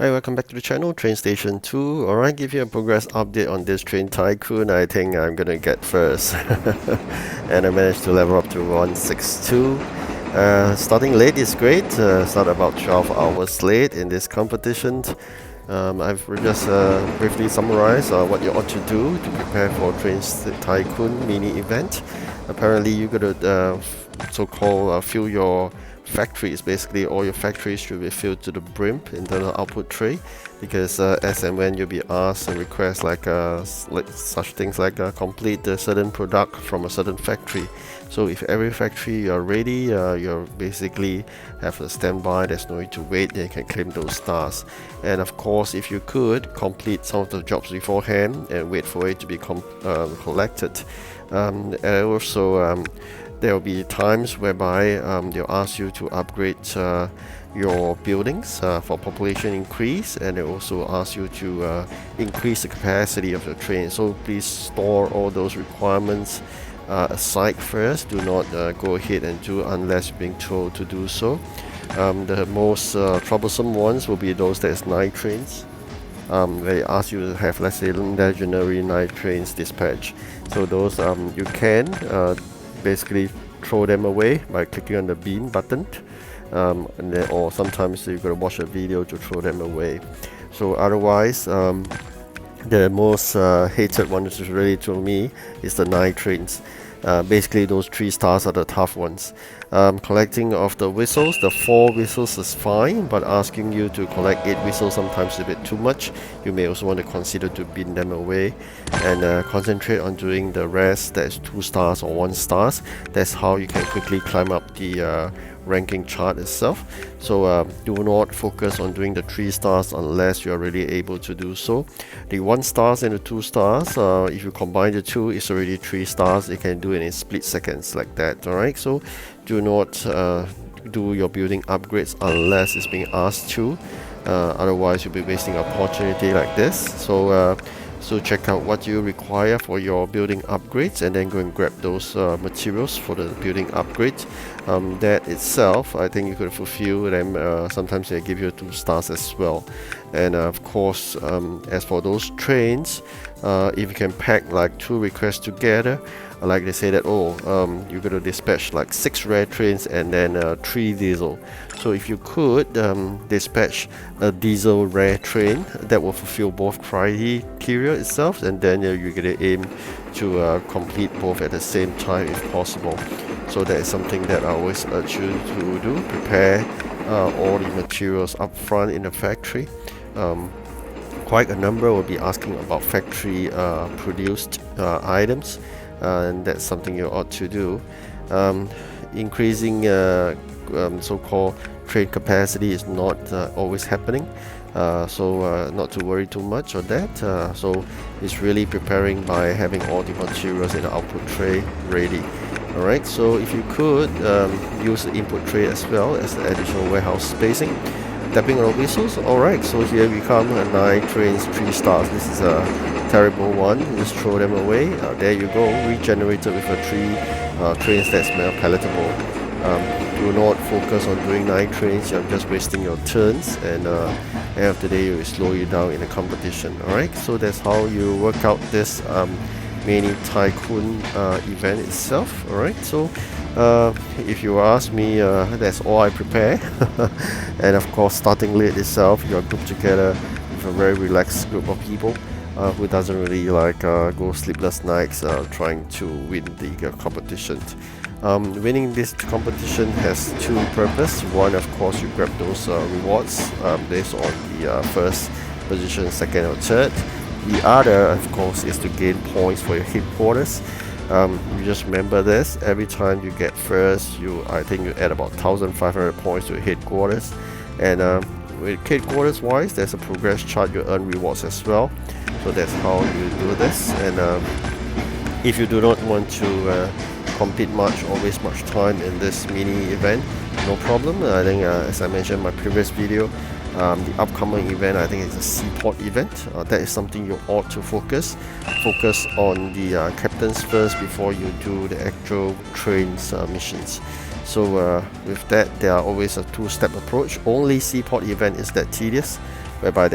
Hi, welcome back to the channel, TrainStation 2. Alright, give you a progress update on this train tycoon. I think I'm gonna get first. And I managed to level up to 162. Starting late is great. Start about 12 hours late in this competition. I've just briefly summarized what you ought to do to prepare for Train Tycoon mini event. Apparently, you gotta so-called fill your factories. Basically, all your factories should be filled to the brim in terms of output tray, because as and when you'll be asked and request like such things like complete a certain product from a certain factory. So if every factory you're ready, you're basically have a standby, there's no need to wait, then you can claim those stars. And of course, if you could complete some of the jobs beforehand and wait for it to be collected. And also there will be times whereby they'll ask you to upgrade your buildings for population increase, and they also ask you to increase the capacity of your train. So please store all those requirements aside first. Do not go ahead and do unless you're being told to do so. The most troublesome ones will be those that's night trains. They ask you to have, let's say, legendary night trains dispatch. So those you can basically throw them away by clicking on the bean button, and then, or sometimes you've got to watch a video to throw them away. So otherwise, the most hated one, which is really to me, is the night trains. Basically, those 3 stars are the tough ones. Collecting of the whistles, the 4 whistles is fine, but asking you to collect 8 whistles sometimes is a bit too much. You may also want to consider to bin them away and concentrate on doing the rest. That's 2 stars or 1 stars. That's how you can quickly climb up the ranking chart itself. So do not focus on doing the 3 stars unless you are really able to do so. The 1 stars and the 2 stars, if you combine the 2, it's already 3 stars. You can do it in split seconds like that. Alright, so do not do your building upgrades unless it's being asked to. Otherwise you'll be wasting an opportunity like this. So check out what you require for your building upgrades and then go and grab those materials for the building upgrades. That itself, I think you could fulfill them. Sometimes they give you 2 stars as well. And of course, as for those trains, if you can pack like 2 requests together, like they say that, you're going to dispatch like 6 rare trains and then 3 diesel. So if you could dispatch a diesel rare train, that will fulfill both criteria itself, and then you're going to aim to complete both at the same time if possible. So that is something that I always urge you to do. Prepare all the materials up front in the factory. Quite a number will be asking about factory produced items, and that's something you ought to do. Increasing so-called trade capacity is not always happening, so not to worry too much on that. So it's really preparing by having all the materials in the output tray ready. Alright, so if you could use the input tray as well as the additional warehouse spacing. Tapping on the whistles. Alright, so here we come, 9 trains, 3 stars. This is a terrible one. Just throw them away. There you go, regenerated with a 3 trains that's more palatable. Do not focus on doing 9 trains. You're just wasting your turns, and end of the day it will slow you down in the competition. Alright, so that's how you work out this mini tycoon event itself. Alright, so if you ask me, that's all I prepare. And of course, starting late itself, you're grouped together with a very relaxed group of people who doesn't really like go sleepless nights trying to win the competition. Winning this competition has 2 purposes. One, of course, you grab those rewards based on the first position, 2nd or 3rd. The other, of course, is to gain points for your headquarters. You just remember this, every time you get first, I think you add about 1,500 points to your headquarters. And with headquarters wise, there's a progress chart, you earn rewards as well. So that's how you do this. And if you do not want to compete much or waste much time in this mini event, no problem. I think as I mentioned in my previous video, the upcoming event, I think it's a seaport event. That is something you ought to focus on the captains first before you do the actual trains missions. So with that, there are always a 2-step approach. Only seaport event is that tedious. whereby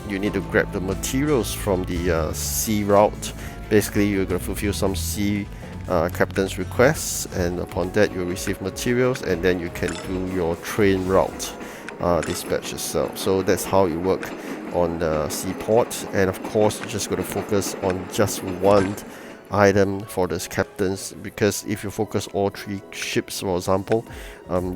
you need to grab the materials from the C route. Basically, you're going to fulfill some C captain's requests, and upon that you'll receive materials, and then you can do your train route dispatch itself. So that's how it works on the seaport. And of course, you're just going to focus on just one item for the captains, because if you focus all 3 ships, for example,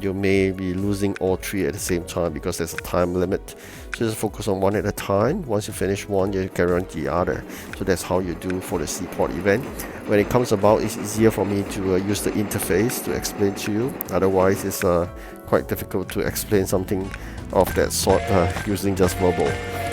you may be losing all 3 at the same time, because there's a time limit. So just focus on one at a time. Once you finish one, you carry on the other. So that's how you do for the seaport event. When it comes about, it's easier for me to use the interface to explain to you. Otherwise, it's quite difficult to explain something of that sort using just verbal.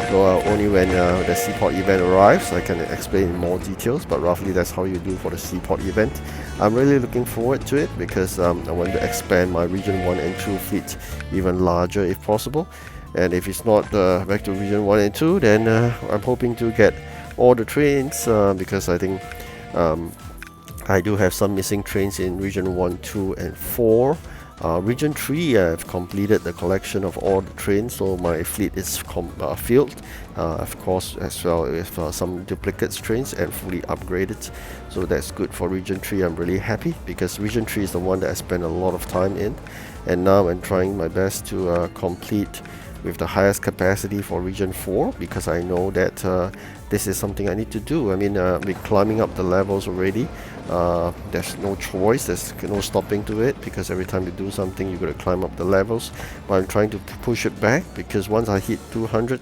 So only when the seaport event arrives, I can explain in more details, but roughly that's how you do for the seaport event. I'm really looking forward to it, because I want to expand my Region 1 and 2 fleet even larger if possible. And if it's not back to Region 1 and 2, then I'm hoping to get all the trains, because I think I do have some missing trains in Region 1, 2 and 4. Region 3, I've completed the collection of all the trains, so my fleet is filled, of course, as well with some duplicates trains and fully upgraded. So that's good for Region 3. I'm really happy, because Region 3 is the one that I spend a lot of time in, and now I'm trying my best to complete with the highest capacity for Region 4, because I know that this is something I need to do. I mean, we're climbing up the levels already. There's no choice, there's no stopping to it, because every time you do something you've got to climb up the levels. But I'm trying to push it back, because once I hit 200,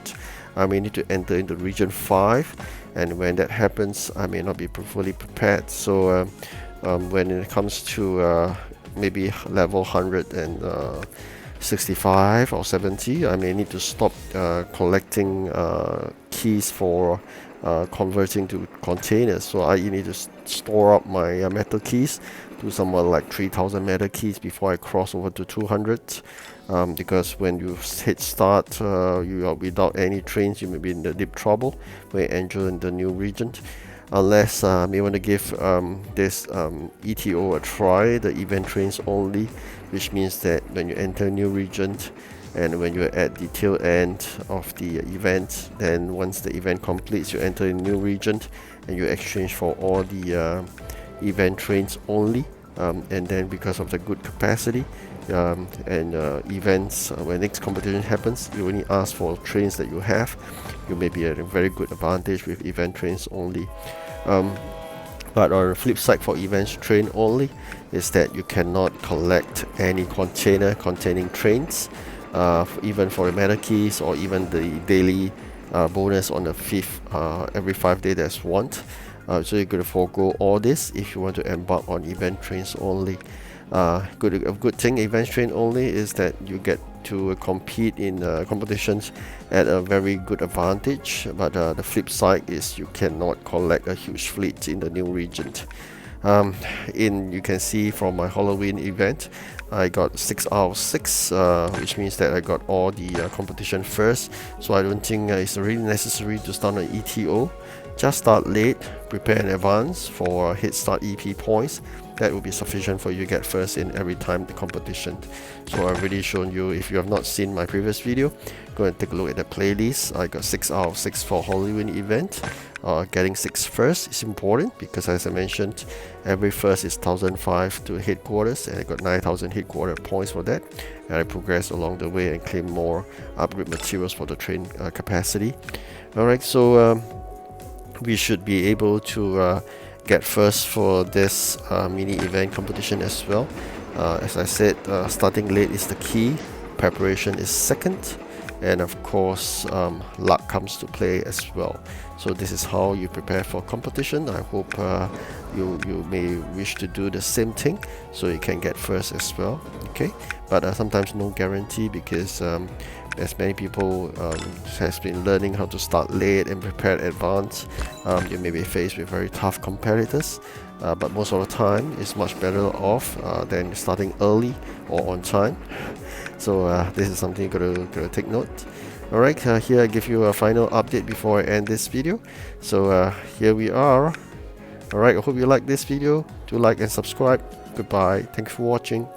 I may need to enter into Region 5, and when that happens I may not be fully prepared. So when it comes to maybe level 165 or 70, I may need to stop collecting keys for converting to containers. So I need to store up my metal keys to somewhere like 3000 metal keys before I cross over to 200, because when you hit start, you are without any trains, you may be in the deep trouble when you enter in the new region. Unless you want to give this ETO a try, the event trains only, which means that when you enter a new region and when you're at the tail end of the event, then once the event completes, you enter a new region and you exchange for all the event trains only, and then because of the good capacity and events, when next competition happens, you only ask for trains that you have. You may be at a very good advantage with event trains only. But on the flip side for events train only is that you cannot collect any container containing trains, even for the meta keys or even the daily bonus on the 5th, every 5 days there's one. So you're going to forego all this if you want to embark on event trains only. A good thing event train only is that you get to compete in competitions at a very good advantage, but the flip side is you cannot collect a huge fleet in the new region. You can see from my Halloween event, I got 6 out of 6, which means that I got all the competition first. So I don't think it's really necessary to start an ETO. Just start late, prepare in advance for head start EP points. That will be sufficient for you to get first in every time the competition. So I've already shown you. If you have not seen my previous video, go and take a look at the playlist. I got 6 out of 6 for Halloween event. Getting 6 first is important because, as I mentioned, every first is 1005 to headquarters, and I got 9000 headquarter points for that. And I progress along the way and claim more upgrade materials for the train capacity. Alright, so we should be able to get first for this mini event competition as well. As I said, starting late is the key, preparation is second, and of course luck comes to play as well. So this is how you prepare for competition. I hope you may wish to do the same thing so you can get first as well. Okay, but sometimes no guarantee, because as many people has been learning how to start late and prepare in advance, you may be faced with very tough competitors, but most of the time it's much better off than starting early or on time. So this is something you gotta take note. Alright, here I give you a final update before I end this video. So here we are. Alright, I hope you like this video. Do like and subscribe. Goodbye. Thanks for watching.